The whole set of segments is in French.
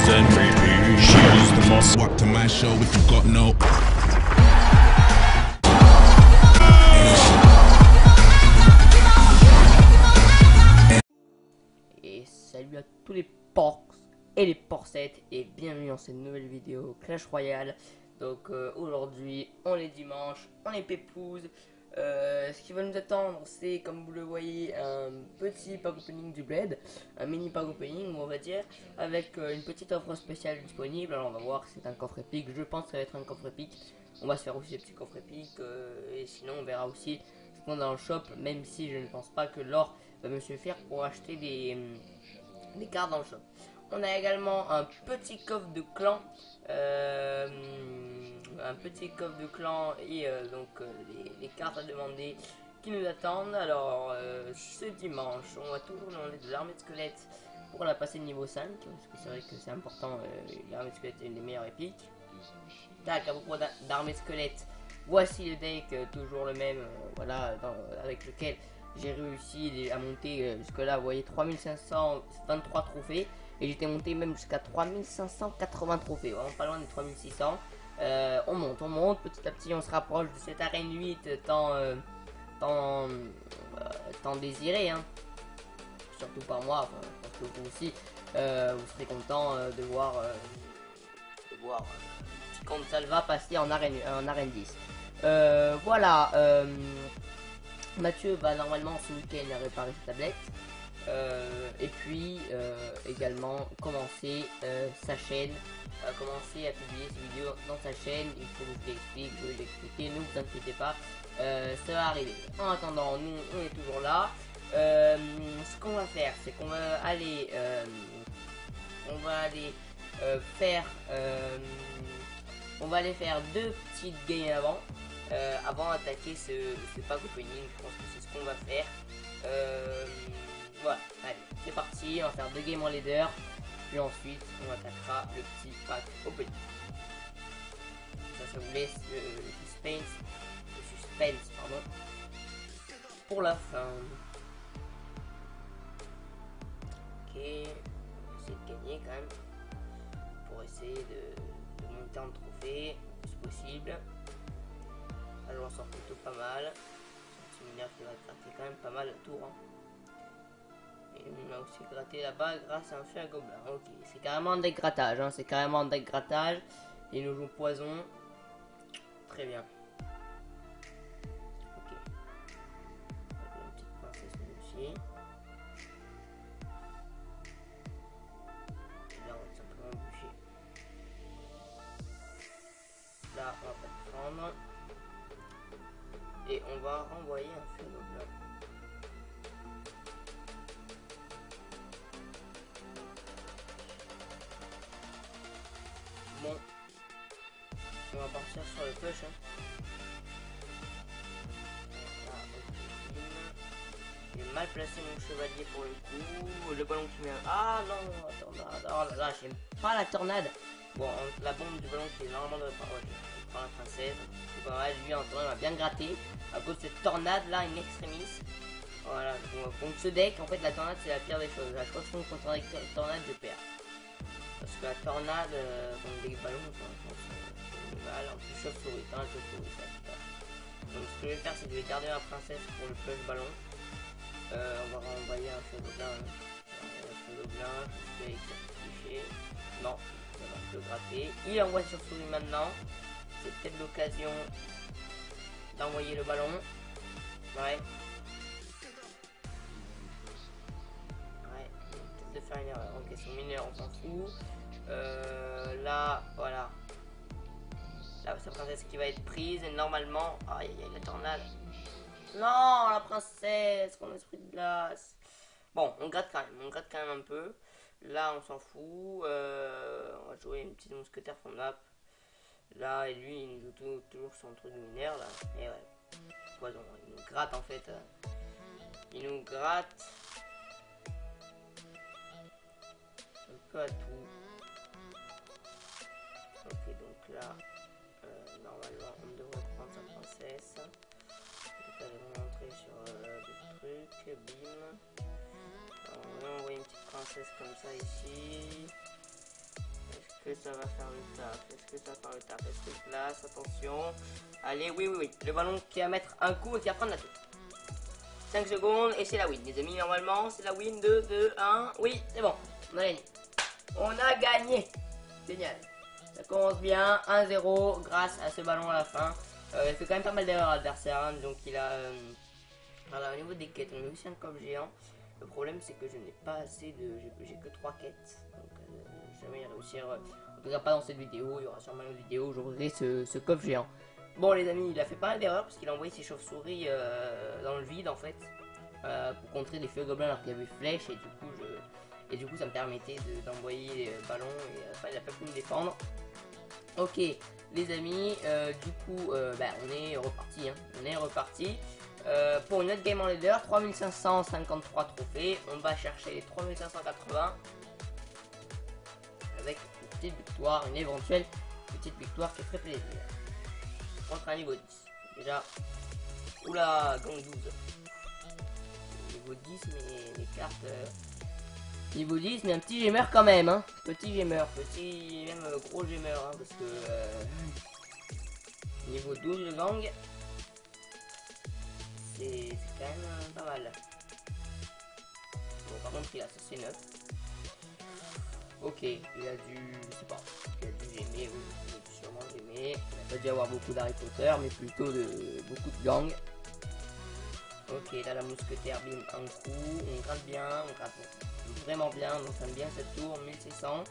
rinse and repeat. She's the most. Walk to my show if you got no. Et salut à tous les porcs et les porcettes et bienvenue dans cette nouvelle vidéo Clash Royale. Donc aujourd'hui on est dimanche, on est pépouze. Ce qui va nous attendre, c'est comme vous le voyez un petit pack opening du bled, un mini pack opening on va dire, avec une petite offre spéciale disponible. Alors on va voir si c'est un coffre épique, je pense que ça va être un coffre épique. On va se faire aussi des petits coffres épiques et sinon on verra aussi ce qu'on a dans le shop, même si je ne pense pas que l'or va me suffire pour acheter des cartes dans le shop. On a également un petit coffre de clan, et les cartes à demander qui nous attendent. Alors ce dimanche on va toujours demander de l'armée de squelettes pour la passer niveau 5, parce que c'est vrai que c'est important, l'armée de squelettes est une des meilleures épiques. Tac, à propos d'armée de squelettes, voici le deck, toujours le même, voilà, avec lequel j'ai réussi à monter jusque là, vous voyez, 3523 trophées. Et j'étais monté même jusqu'à 3580 trophées, vraiment pas loin des 3600. On monte, petit à petit on se rapproche de cette arène 8 tant désiré, hein. Surtout par moi, enfin, je pense que vous aussi, vous serez content de voir petit compte Salva passer en arène 10. Voilà, Mathieu va normalement ce week-end réparer sa tablette. Et puis également commencer sa chaîne, commencer à publier ses vidéos dans sa chaîne. Il faut que je l'explique, je vais l'expliquer, ne vous inquiétez pas, ça va arriver. En attendant, nous on est toujours là. Ce qu'on va faire, c'est qu'on va aller faire deux petites games avant d'attaquer ce pack opening. Je pense que c'est ce qu'on va faire. Voilà, allez, c'est parti, on va faire deux games en leader, puis ensuite on attaquera le petit pack opening. Ça vous laisse le suspense, pardon, pour la fin. Ok, on va essayer de gagner quand même, pour essayer de monter en trophée le plus possible. Alors on sort plutôt pas mal, c'est un mineur qui va gratter quand même pas mal la tour, hein. Et on a aussi gratté là-bas grâce à un feu à gobelin. Ok, c'est carrément un deck grattage, hein. C'est carrément un deck grattage. Et nous jouons poison. Très bien. Ok. Une petite princesse aussi. Et là on va simplement bouger. Là on va pas le prendre. Et on va renvoyer un feu à gobelin. Bon, on va partir sur le push, hein. Là, j'ai mal placé mon chevalier pour le coup. Le ballon qui met. Ah non, tornade. Oh là là, j'aime pas la tornade. Bon, la bombe du ballon qui est normalement de. Oh, je prends la princesse. C'est pas mal. Lui, en tornade, m'a bien gratté à cause de cette tornade là, une extremis. Voilà, contre ce deck, en fait, la tornade c'est la pire des choses. À chaque fois que je tombe contre une tornade, je perds. Parce que la tornade, contre des ballons, c'est mal. En plus, chauve-souris, ça super. Donc, ce que je vais faire, c'est que je vais garder ma princesse pour le flush ballon. On va renvoyer un feu gobelin. Je vais cliché. Non, ça va le gratter. Il envoie chauve-souris maintenant. C'est peut-être l'occasion d'envoyer le ballon. Ouais. De faire une erreur. Ok, son mineur, on s'en fout. Là, voilà. Là, sa princesse qui va être prise. Et normalement. Aïe, aïe, la tornade. Non, la princesse, mon esprit de glace. Bon, on gratte quand même un peu. Là, on s'en fout. On va jouer une petite mousquetaire from map. Là, et lui, il joue toujours son truc de mineur. Là. Et ouais. Poison. Il nous gratte en fait. Il nous gratte. Un peu à tout. Ok, donc là, normalement, on devrait prendre sa princesse. Donc là, on va rentrer sur des trucs, bim. Alors, on va envoyer une petite princesse comme ça ici. que ça va faire le taf? Est-ce que ça va faire le taf? Est-ce que place? Attention. Allez, oui, oui, oui. Le ballon qui va mettre un coup et qui va prendre la tour. 5 secondes et c'est la win. Les amis, normalement, c'est la win. 2, 2, 1. Oui, c'est bon. On a gagné. On a gagné. Génial. Ça commence bien. 1-0 grâce à ce ballon à la fin. Il fait quand même pas mal d'erreurs à l'adversaire. Hein, donc il a... voilà, au niveau des quêtes, on a aussi un coffre géant. Le problème, c'est que je n'ai pas assez de... J'ai que 3 quêtes. Donc, jamais réussir... en tout cas, pas dans cette vidéo. Il y aura sûrement une autre vidéo où j'aurai ce coffre géant. Bon, les amis, il a fait pas mal d'erreurs parce qu'il a envoyé ses chauves-souris dans le vide, en fait. Pour contrer des feux gobelins alors qu'il y avait flèches. Et du coup, ça me permettait d'envoyer les ballons. Et enfin, il a pas pu me défendre. Ok, les amis, du coup, on est reparti. Hein. On est reparti. Pour une autre game en leader, 3553 trophées. On va chercher les 3580 avec une petite victoire, une éventuelle petite victoire qui ferait plaisir. Contre un niveau 10. Déjà, oula, gang 12. Niveau 10, mais les cartes. Niveau 10, mais un petit gamer quand même. Hein. Petit gamer, petit, même gros gamer. Hein, parce que. Niveau 12, le gang. C'est quand même pas mal. Bon, par contre, il a ça, c'est 9. Ok, il a dû. Je sais pas. Il a dû aimer, oui. Il a dû sûrement aimer. Il n'a pas dû avoir beaucoup d'Harry Potter, mais plutôt beaucoup de gang. Ok, là, la mousquetaire, bim, un coup. On gratte bien, on gratte vraiment bien. On aime bien cette tour, 1600.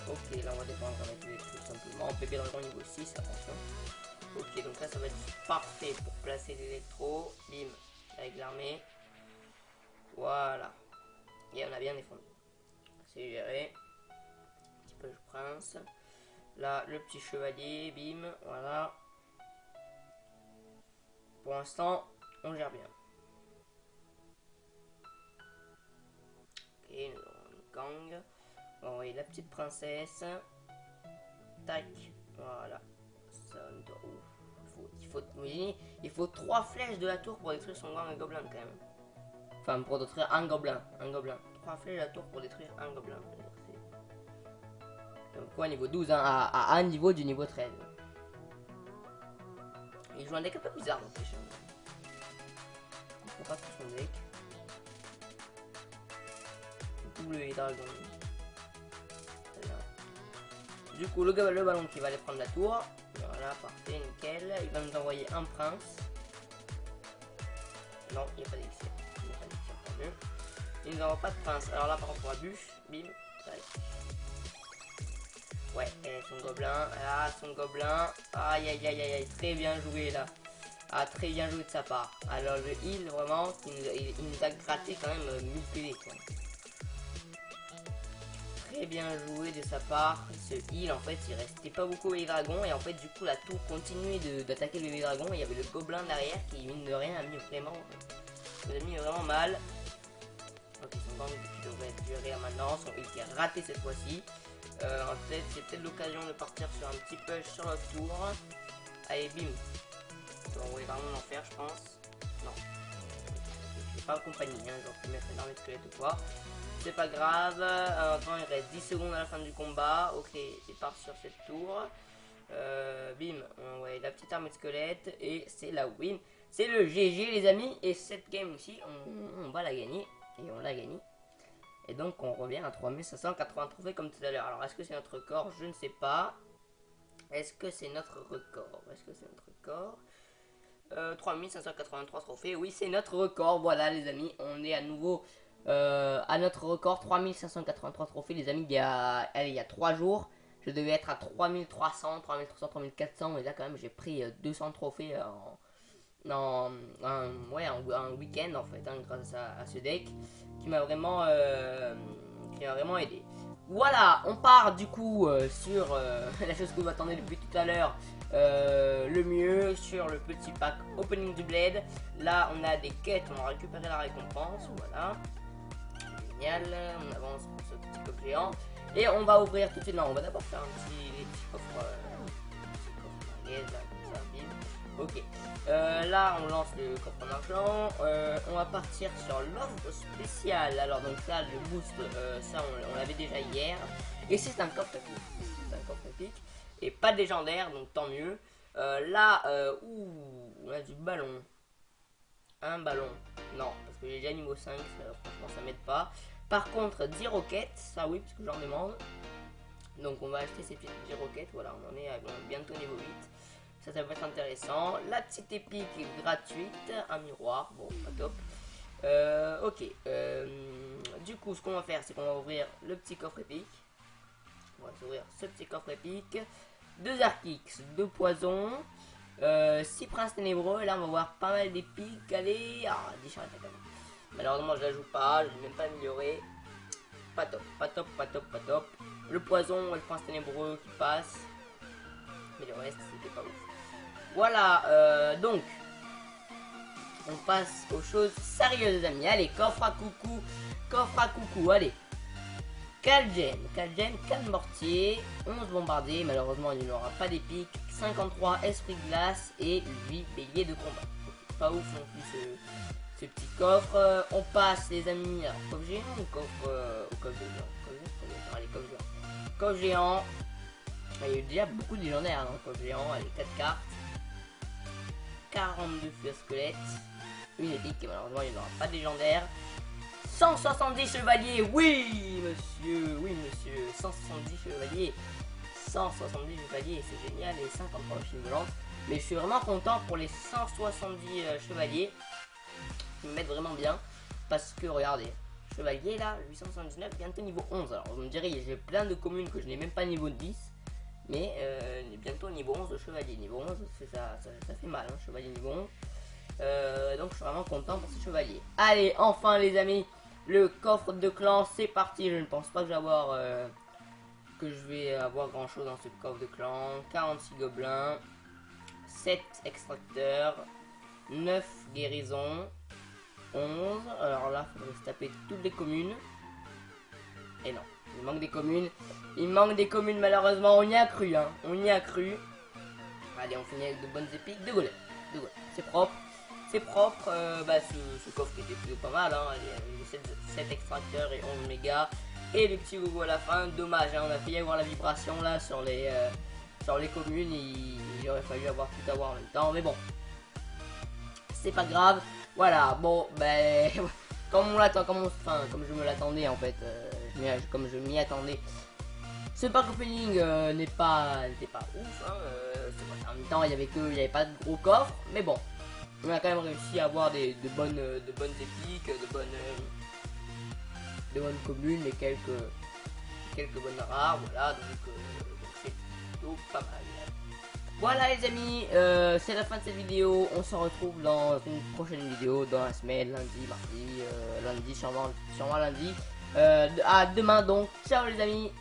Ok, là, on va défendre avec les trucs simplement. Bébé dragon niveau 6, attention. Ok, donc là ça va être parfait pour placer l'électro. Bim, avec l'armée. Voilà. Et on a bien défendu. C'est géré. Petit peu le prince. Là, le petit chevalier. Bim, voilà. Pour l'instant, on gère bien. Ok, nous avons une gang. Bon, et la petite princesse. Tac, voilà. Il faut 3 flèches de la tour pour détruire son gang gobelin quand même. Enfin, pour détruire un gobelin. 3 flèches de la tour pour détruire un gobelin. Donc quoi, niveau 12, hein, à un niveau du niveau 13. Il joue un deck un peu bizarre donc les chiens. Je comprends pas tout son deck. Double dragon. Du coup, le ballon qui va aller prendre la tour. Voilà, parfait, nickel. Il va nous envoyer un prince. Non, il n'y a pas d'élixir. Il n'y a pas d'élixir, tant mieux. Il nous envoie pas de prince. Alors là, par contre, on va bûche. Bim. Tac. Ouais, et son gobelin. Ah, son gobelin. Aïe, aïe, aïe, aïe. Très bien joué, là. Ah, très bien joué de sa part. Alors, le heal, vraiment, il nous a gratté quand même 1000 PV, quoi. Très bien joué de sa part. Ce heal, en fait, il restait pas beaucoup bébé dragon et en fait, du coup, la tour continuait d'attaquer le bébé dragon et il y avait le gobelin derrière qui, mine de rien, a mis vraiment mal. Ok, son gang qui devrait durer là maintenant, son heal qui a raté cette fois-ci. En fait, c'est peut-être l'occasion de partir sur un petit push sur la tour. Allez, bim. On va envoyer vraiment l'enfer, je pense. Non. Je vais pas accompagner, hein, genre, je vais mettre une armée de squelette ou quoi. C'est pas grave, maintenant il reste 10 secondes à la fin du combat. Ok, il part sur cette tour. Bim, ouais, la petite armée de squelette. Et c'est la win. C'est le GG les amis. Et cette game aussi, on va la gagner. Et on l'a gagné. Et donc on revient à 3580 trophées comme tout à l'heure. Alors est-ce que c'est notre record? Je ne sais pas. Est-ce que c'est notre record? 3583 trophées. Oui, c'est notre record. Voilà les amis, on est à nouveau... à notre record 3583 trophées les amis. Il y a 3 jours je devais être à 3300 3400 et là quand même j'ai pris 200 trophées en un week-end en fait, hein, grâce à ce deck qui m'a vraiment aidé. Voilà, on part du coup sur la chose que vous attendez depuis tout à l'heure, le mieux, sur le petit pack opening du bled. Là on a des quêtes, on a récupéré la récompense, voilà. Génial, on avance pour ce petit coffre géant et on va ouvrir tout de suite. Non, on va d'abord faire un petit coffre, comme ça, bim. Ok. Là, on lance le coffre d'un clan. On va partir sur l'offre spéciale. Alors, donc là, le boost, ça, on l'avait déjà hier. Et c'est un coffre épique. C'est un coffre épique. Et pas de légendaire, donc tant mieux. Là, on a du ballon. Un ballon. Non, parce que j'ai déjà niveau 5, franchement, ça m'aide pas. Par contre, 10 roquettes, ça oui, puisque j'en demande. Donc, on va acheter ces petites 10 roquettes. Voilà, on en est à bientôt niveau 8. Ça peut être intéressant. La petite épique gratuite, un miroir, bon, pas top. Ok. Du coup, ce qu'on va faire, c'est qu'on va ouvrir le petit coffre épique. On va ouvrir ce petit coffre épique. 2 Archix, 2 poisons, 6 princes ténébreux. Et là, on va voir pas mal d'épiques. Allez, 10 charrettes à canon. Malheureusement, je la joue pas, je l'ai même pas amélioré. Pas top, pas top, pas top, pas top. Le poison et le prince ténébreux qui passe. Mais le reste, c'était pas ouf. Voilà, donc, on passe aux choses sérieuses, les amis. Allez, coffre à coucou, allez. Calgen, 4 mortiers, 11 bombardiers, malheureusement il n'y aura pas d'épique, 53 esprit de glace et 8 béliers de combat. Pas ouf non plus ce petit coffre. On passe, les amis, alors coffre géant ou coffre géant? Allez, coffre géant. Coffre géant, il y a eu déjà beaucoup de légendaires dans le coffre géant, allez, 4 cartes. 42 feux squelettes, une épique et malheureusement il n'y aura pas de légendaire. 170 chevaliers, oui monsieur, 170 chevaliers, 170 chevaliers, c'est génial, et 53 films volantes. Mais je suis vraiment content pour les 170 chevaliers, qui me mettent vraiment bien, parce que regardez, chevalier là, 879, bientôt niveau 11. Alors vous me direz, j'ai plein de communes que je n'ai même pas niveau 10. Mais bientôt niveau 11 de chevalier. Niveau 11, ça fait mal, hein, chevalier niveau 11. Donc je suis vraiment content pour ces chevaliers. Allez, enfin les amis, le coffre de clan, c'est parti. Je ne pense pas que je vais avoir grand chose dans ce coffre de clan. 46 gobelins, 7 extracteurs, 9 guérisons, 11. Alors là, il faudrait se taper toutes les communes. Et non. Il manque des communes. Il manque des communes malheureusement. On y a cru, hein. On y a cru. Allez, on finit avec de bonnes épiques. De golems. C'est propre. C'est propre. Ce coffre était plutôt pas mal. Hein. Allez, 7 extracteurs et 11 mégas. Et les petits gogo à la fin. Dommage. Hein. On a failli avoir la vibration là sur les communes. Il aurait fallu tout avoir en même temps. Mais bon. C'est pas grave. Voilà. Bon, ben. Comme je me l'attendais en fait. Comme je m'y attendais. Ce pack opening n'était pas ouf. Hein, en même temps, il n'y avait pas de gros coffres, mais bon, on a quand même réussi à avoir de bonnes épiques, de bonnes communes et quelques bonnes rares. Voilà, donc c'est plutôt pas mal. Voilà les amis, c'est la fin de cette vidéo. On se retrouve dans une prochaine vidéo dans la semaine, lundi, mardi, lundi, sûrement lundi. À demain donc, ciao les amis.